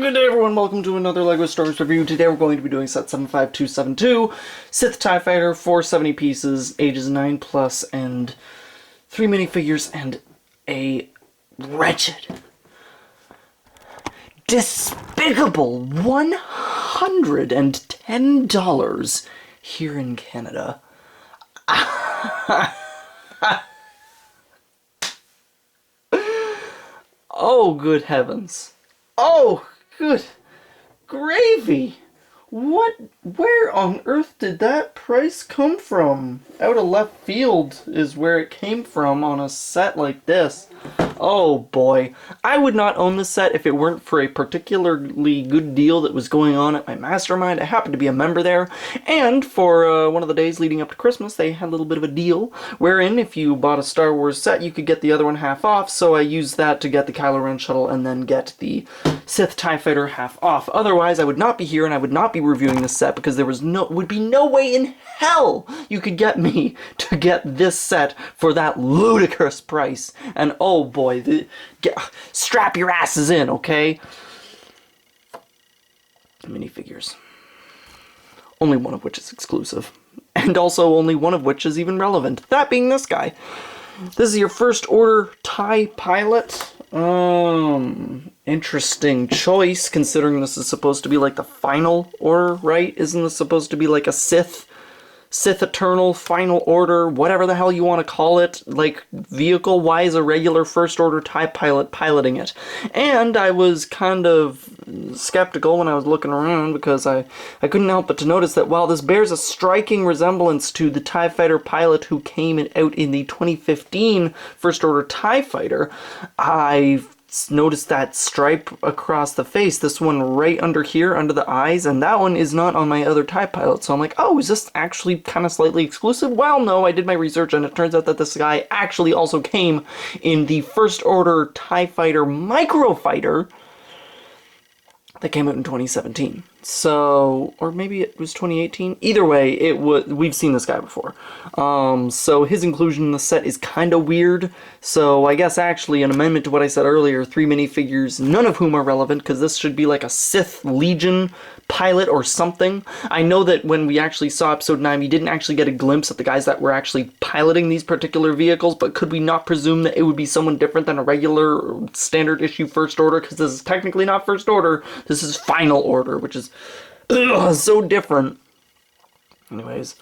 Good day everyone, welcome to another LEGO Star Wars review. Today we're going to be doing set 75272, Sith TIE Fighter, 470 pieces, ages 9+, and 3 minifigures, and a wretched, despicable $110 here in Canada. Oh, good heavens. Oh, good gravy! Where on earth did that price come from? Out of left field is where it came from on a set like this. Oh boy. I would not own this set if it weren't for a particularly good deal that was going on at my mastermind. I happened to be a member there, and for one of the days leading up to Christmas, they had a little bit of a deal, wherein if you bought a Star Wars set, you could get the other one half off, so I used that to get the Kylo Ren shuttle and then get the Sith TIE Fighter half off. Otherwise, I would not be here and I would not be reviewing this set because there would be no way in hell you could get me to get this set for that ludicrous price. And oh boy, strap your asses in, okay? Minifigures. Only one of which is exclusive. And also only one of which is even relevant. That being this guy. This is your first order TIE pilot. Interesting choice, considering this is supposed to be like the final order, right? Isn't this supposed to be like a Sith Eternal Final Order, whatever the hell you want to call it, like vehicle-wise a regular First Order TIE pilot piloting it. And I was kind of skeptical when I was looking around because I couldn't help but to notice that while this bears a striking resemblance to the TIE Fighter pilot who came out in the 2015 First Order TIE Fighter, I noticed that stripe across the face, this one right under here, under the eyes, and that one is not on my other TIE pilot. So I'm like, oh, is this actually kind of slightly exclusive? Well, no, I did my research, and it turns out that this guy actually also came in the First Order TIE Fighter Microfighter that came out in 2017. So, or maybe it was 2018. Either way, we've seen this guy before. So his inclusion in the set is kind of weird. So I guess actually an amendment to what I said earlier, 3 minifigures, none of whom are relevant, because this should be like a Sith Legion pilot or something. I know that when we actually saw episode 9, we didn't actually get a glimpse at the guys that were actually piloting these particular vehicles, but could we not presume that it would be someone different than a regular standard issue First Order? Because this is technically not First Order, this is Final Order, which is so different. Anyways,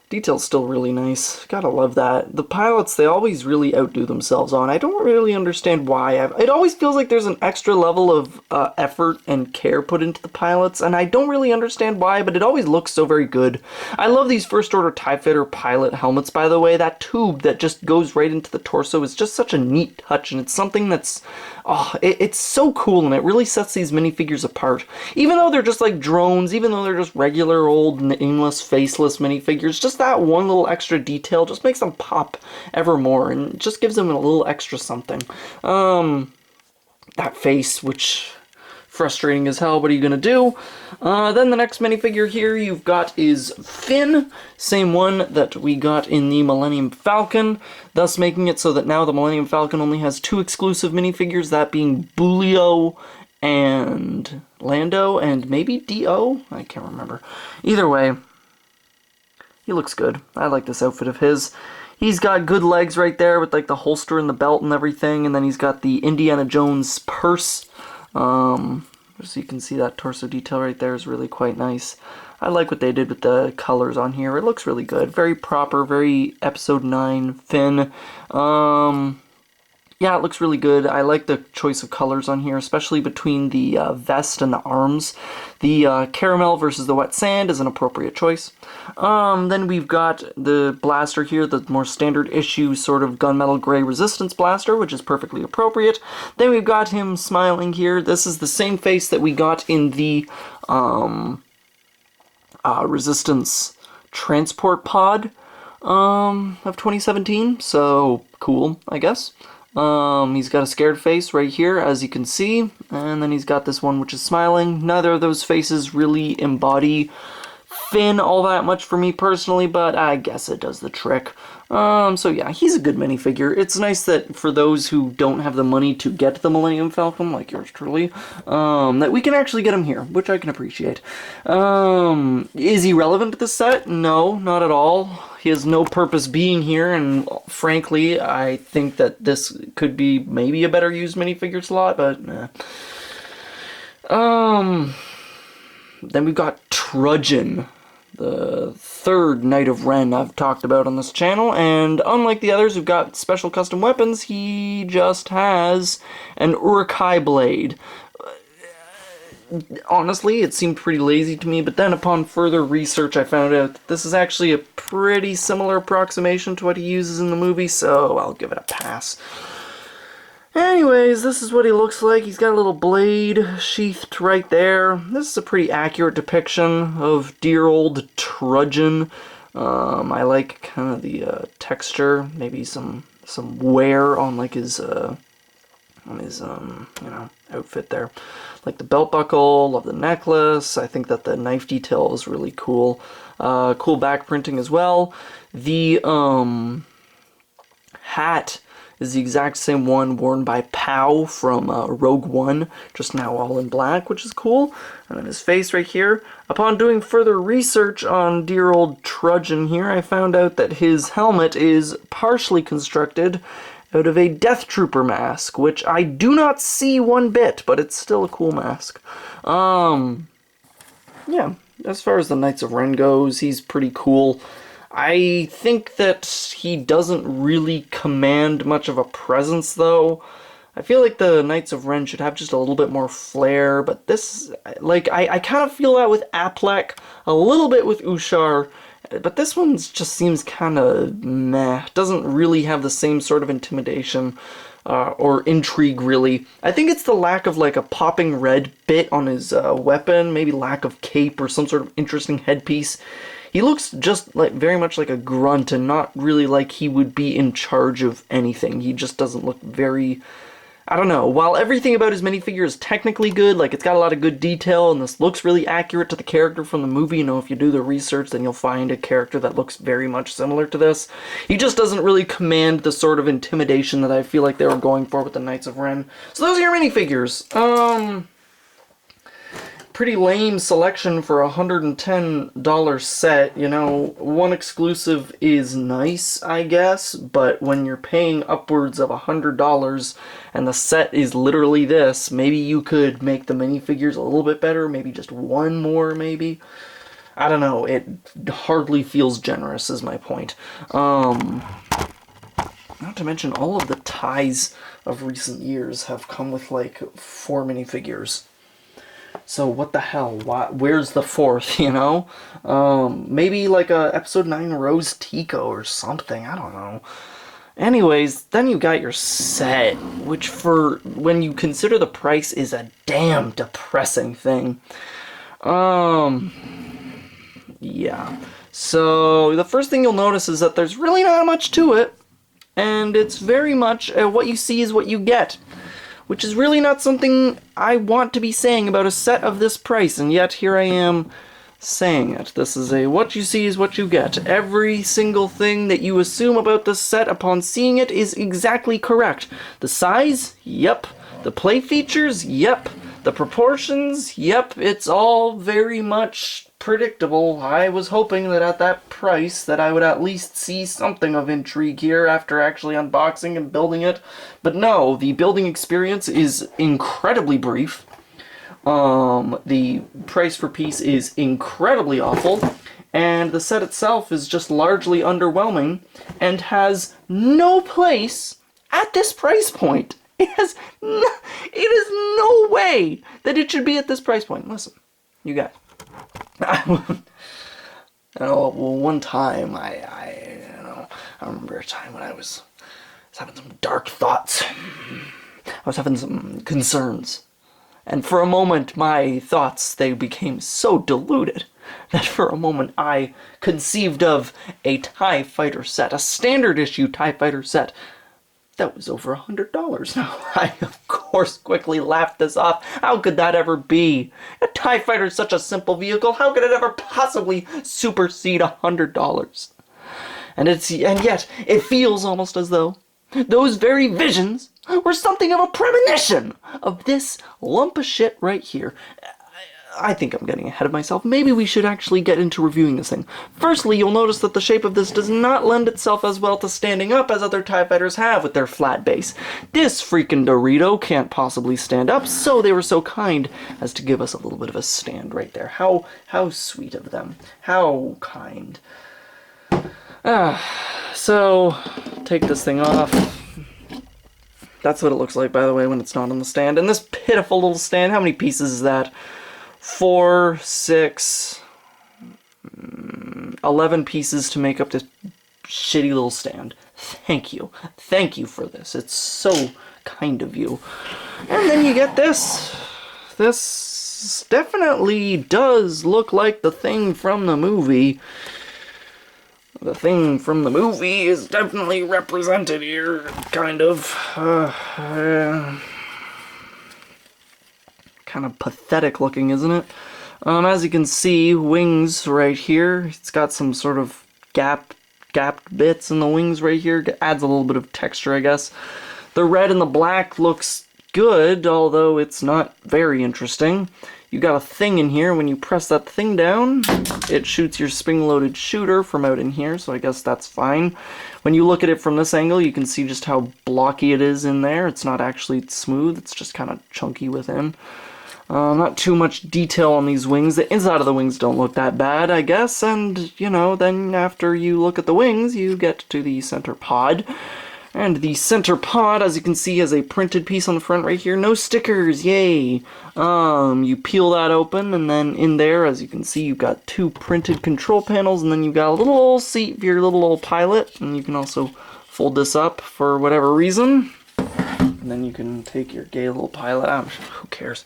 detail's still really nice. Gotta love that. The pilots, they always really outdo themselves on. I don't really understand why. It always feels like there's an extra level of effort and care put into the pilots, and I don't really understand why, but it always looks so very good. I love these First Order TIE Fighter pilot helmets, by the way. That tube that just goes right into the torso is just such a neat touch, and it's something that's, it's so cool, and it really sets these minifigures apart. Even though they're just like drones, even though they're just regular old nameless, faceless minifigures, just that one little extra detail just makes them pop ever more, and just gives them a little extra something. That face, which frustrating as hell, what are you gonna do? Then the next minifigure here you've got is Finn, same one that we got in the Millennium Falcon, thus making it so that now the Millennium Falcon only has 2 exclusive minifigures, that being Bulio and Lando, and maybe D.O.? I can't remember. Either way, he looks good. I like this outfit of his. He's got good legs right there with like the holster and the belt and everything, and then he's got the Indiana Jones purse. So you can see that torso detail right there is really quite nice. I like what they did with the colors on here. It looks really good. Very proper, very Episode 9 Finn. Yeah, it looks really good. I like the choice of colors on here, especially between the vest and the arms. The caramel versus the wet sand is an appropriate choice. Then we've got the blaster here, the more standard issue sort of gunmetal gray resistance blaster, which is perfectly appropriate. Then we've got him smiling here. This is the same face that we got in the resistance transport pod of 2017, so cool, I guess. He's got a scared face right here, as you can see, and then he's got this one which is smiling. Neither of those faces really embody Finn all that much for me personally, but I guess it does the trick. So yeah, he's a good minifigure. It's nice that for those who don't have the money to get the Millennium Falcon, like yours truly, that we can actually get him here, which I can appreciate. Is he relevant to the set? No, not at all. He has no purpose being here, and frankly, I think that this could be maybe a better used minifigure slot, but then we've got Trudgeon, the third Knight of Ren I've talked about on this channel, and unlike the others who've got special custom weapons, he just has an Urkai blade. Honestly, it seemed pretty lazy to me, but then upon further research I found out that this is actually a pretty similar approximation to what he uses in the movie, so I'll give it a pass. Anyways, this is what he looks like. He's got a little blade sheathed right there. This is a pretty accurate depiction of dear old Trudgeon. I like kind of the texture, maybe some wear on like his outfit there. Like the belt buckle, love the necklace. I think that the knife detail is really cool. Cool back printing as well. The hat is the exact same one worn by Pow from Rogue One, just now all in black, which is cool. And then his face right here. Upon doing further research on dear old Trudgeon here, I found out that his helmet is partially constructed out of a Death Trooper mask, which I do not see one bit, but it's still a cool mask. Yeah, as far as the Knights of Ren goes, he's pretty cool. I think that he doesn't really command much of a presence, though. I feel like the Knights of Ren should have just a little bit more flair, but this, like, I kind of feel that with Aplek, a little bit with Ushar, but this one just seems kind of meh. Doesn't really have the same sort of intimidation or intrigue, really. I think it's the lack of, like, a popping red bit on his weapon, maybe lack of cape or some sort of interesting headpiece. He looks just like very much like a grunt and not really like he would be in charge of anything. He just doesn't look very... I don't know. While everything about his minifigure is technically good, like it's got a lot of good detail and this looks really accurate to the character from the movie, you know, if you do the research then you'll find a character that looks very much similar to this. He just doesn't really command the sort of intimidation that I feel like they were going for with the Knights of Ren. So those are your minifigures. Pretty lame selection for a $110 set. You know, one exclusive is nice, I guess, but when you're paying upwards of $100 and the set is literally this, maybe you could make the minifigures a little bit better, maybe just one more, maybe. I don't know, it hardly feels generous is my point. Not to mention all of the ties of recent years have come with like 4 minifigures. So what the hell? Where's the 4th, you know? Maybe like a episode 9 Rose Tico or something, I don't know. Anyways, then you got your set, which for when you consider the price is a damn depressing thing. Yeah. So the first thing you'll notice is that there's really not much to it, and it's very much what you see is what you get. Which is really not something I want to be saying about a set of this price, and yet here I am saying it. This is a what you see is what you get. Every single thing that you assume about this set upon seeing it is exactly correct. The size? Yep. The play features? Yep. The proportions? Yep. It's all very much predictable. I was hoping that at that price that I would at least see something of intrigue here after actually unboxing and building it. But no, the building experience is incredibly brief. The price per piece is incredibly awful. And the set itself is just largely underwhelming and has no place at this price point. It is no way that it should be at this price point. Listen, you guys. One time I remember a time when I was having some dark thoughts. I was having some concerns. And for a moment, my thoughts, they became so diluted that for a moment I conceived of a TIE Fighter set, a standard issue TIE Fighter set, That was over $100. Now, I, of course, quickly laughed this off. How could that ever be? A TIE Fighter is such a simple vehicle. How could it ever possibly supersede $100? And yet, it feels almost as though those very visions were something of a premonition of this lump of shit right here. I think I'm getting ahead of myself. Maybe we should actually get into reviewing this thing. Firstly, you'll notice that the shape of this does not lend itself as well to standing up as other TIE Fighters have with their flat base. This freaking Dorito can't possibly stand up, so they were so kind as to give us a little bit of a stand right there. How sweet of them. How kind. So, take this thing off. That's what it looks like, by the way, when it's not on the stand. And this pitiful little stand, how many pieces is that? 4, 6, 11 pieces to make up this shitty little stand. Thank you. Thank you for this. It's so kind of you. And then you get this. This definitely does look like the thing from the movie. The thing from the movie is definitely represented here, kind of. Kind of pathetic looking, isn't it? As you can see, wings right here. It's got some sort of gapped bits in the wings right here. It adds a little bit of texture, I guess. The red and the black looks good, although it's not very interesting. You got a thing in here. When you press that thing down, it shoots your spring-loaded shooter from out in here, so I guess that's fine. When you look at it from this angle, you can see just how blocky it is in there. It's not actually smooth. It's just kind of chunky within. Not too much detail on these wings. The inside of the wings don't look that bad, I guess, and, you know, then after you look at the wings, you get to the center pod. And the center pod, as you can see, has a printed piece on the front right here. No stickers, yay! You peel that open, and then in there, as you can see, you've got 2 printed control panels, and then you've got a little old seat for your little old pilot, and you can also fold this up for whatever reason. And then you can take your gay little pilot out. Who cares?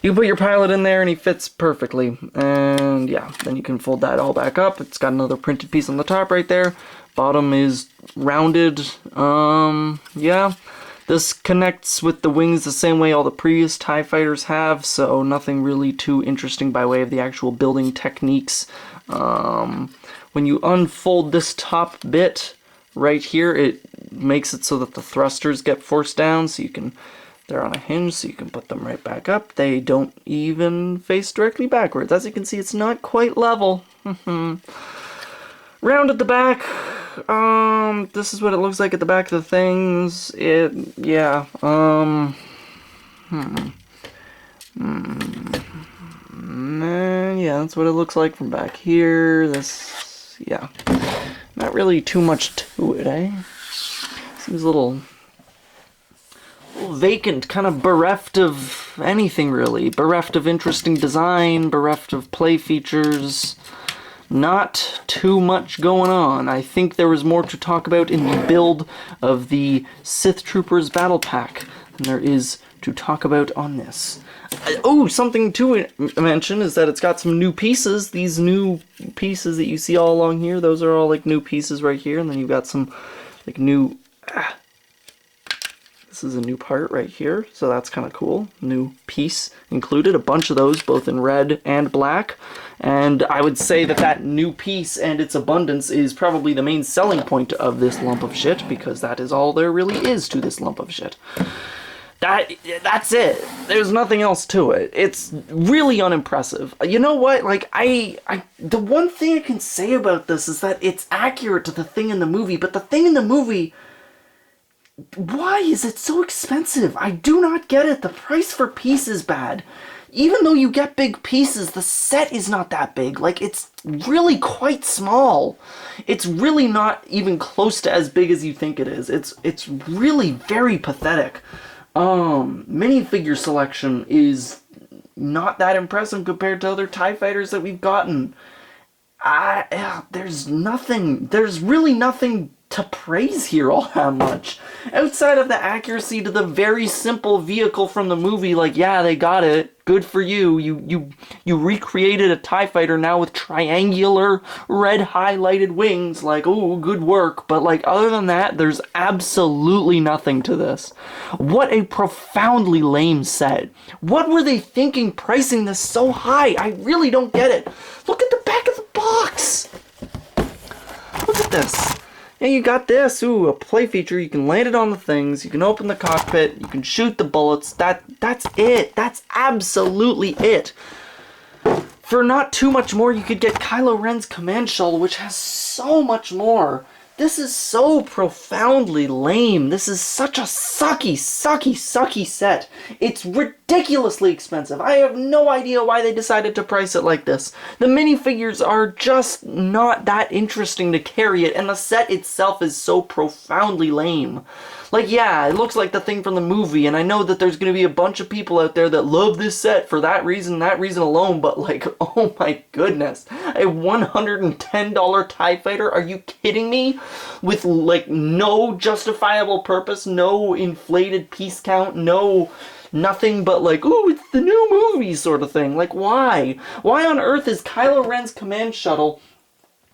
You put your pilot in there and he fits perfectly. And yeah, then you can fold that all back up. It's got another printed piece on the top right there. Bottom is rounded. Yeah. This connects with the wings the same way all the previous TIE Fighters have, so nothing really too interesting by way of the actual building techniques. When you unfold this top bit right here, it makes it so that the thrusters get forced down, so you can, they're on a hinge, so you can put them right back up. They don't even face directly backwards. As you can see, it's not quite level. Round at the back, this is what it looks like at the back of the things. Yeah, yeah, that's what it looks like from back here. This, yeah, not really too much to it, eh? Seems a little vacant, kind of bereft of anything, really. Bereft of interesting design, bereft of play features. Not too much going on. I think there was more to talk about in the build of the Sith Troopers Battle Pack than there is to talk about on this. Oh, something to mention is that it's got some new pieces. These new pieces that you see all along here, those are all like new pieces right here, and then you've got some like new... This is a new part right here, so that's kind of cool. New piece included, a bunch of those, both in red and black. And I would say that that new piece and its abundance is probably the main selling point of this lump of shit, because that is all there really is to this lump of shit. That's it. There's nothing else to it. It's really unimpressive. You know what? Like, the one thing I can say about this is that it's accurate to the thing in the movie, but the thing in the movie... Why is it so expensive? I do not get it. The price for piece is bad. Even though you get big pieces, the set is not that big. Like, it's really quite small. It's really not even close to as big as you think it is. It's really very pathetic. Minifigure selection is not that impressive compared to other TIE Fighters that we've gotten. There's really nothing to praise here all that much. Outside of the accuracy to the very simple vehicle from the movie, like, yeah, they got it. Good for you. You recreated a TIE fighter now with triangular red highlighted wings. Like, oh, good work. But, like, other than that, there's absolutely nothing to this. What a profoundly lame set. What were they thinking pricing this so high? I really don't get it. Look at the back of the box. Look at this. And you got this, ooh, a play feature. You can land it on the things, you can open the cockpit, you can shoot the bullets. That's it. That's absolutely it. For not too much more, you could get Kylo Ren's command shuttle, which has so much more. This is so profoundly lame. This is such a sucky set. It's ridiculously expensive. I have no idea why they decided to price it like this. The minifigures are just not that interesting to carry it, and the set itself is so profoundly lame. Like, yeah, it looks like the thing from the movie, and I know that there's going to be a bunch of people out there that love this set for that reason alone, but, like, oh my goodness. A $110 TIE fighter? Are you kidding me? With, like, no justifiable purpose, no inflated piece count, nothing but, like, ooh, it's the new movie sort of thing. Like, why? Why on earth is Kylo Ren's command shuttle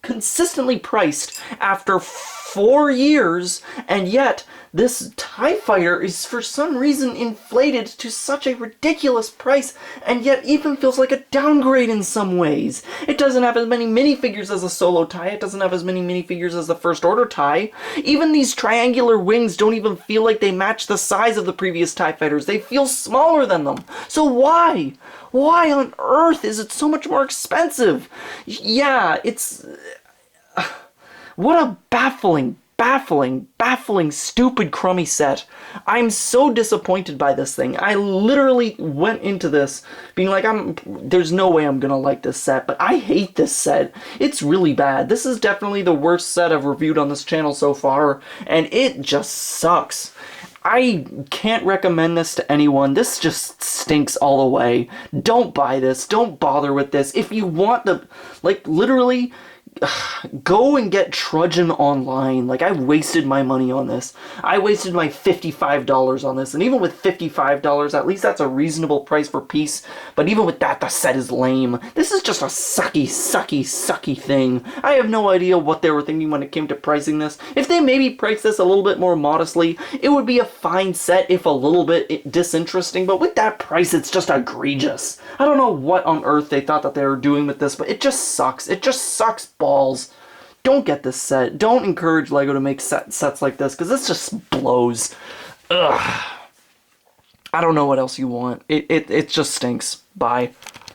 consistently priced after 4 years, and yet this TIE fighter is for some reason inflated to such a ridiculous price, and yet even feels like a downgrade in some ways. It doesn't have as many minifigures as a solo TIE, it doesn't have as many minifigures as the First Order TIE. Even these triangular wings don't even feel like they match the size of the previous TIE fighters. They feel smaller than them. So why? Why on earth is it so much more expensive? Yeah, it's... What a baffling, stupid, crummy set. I'm so disappointed by this thing. I literally went into this being like, there's no way I'm gonna like this set, but I hate this set. It's really bad. This is definitely the worst set I've reviewed on this channel so far, and it just sucks. I can't recommend this to anyone. This just stinks all the way. Don't buy this. Don't bother with this. If you want the, like, literally... go and get Trudgeon online. Like, I wasted my money on this. I wasted my $55 on this, and even with $55, at least that's a reasonable price per piece, but even with that, the set is lame. This is just a sucky thing. I have no idea what they were thinking when it came to pricing this. If they maybe priced this a little bit more modestly, it would be a fine set, if a little bit disinteresting, but with that price, it's just egregious. I don't know what on earth they thought that they were doing with this, but it just sucks. It just sucks balls. Don't get this set. Don't encourage LEGO to make sets like this, because this just blows. Ugh. I don't know what else you want. It just stinks. Bye.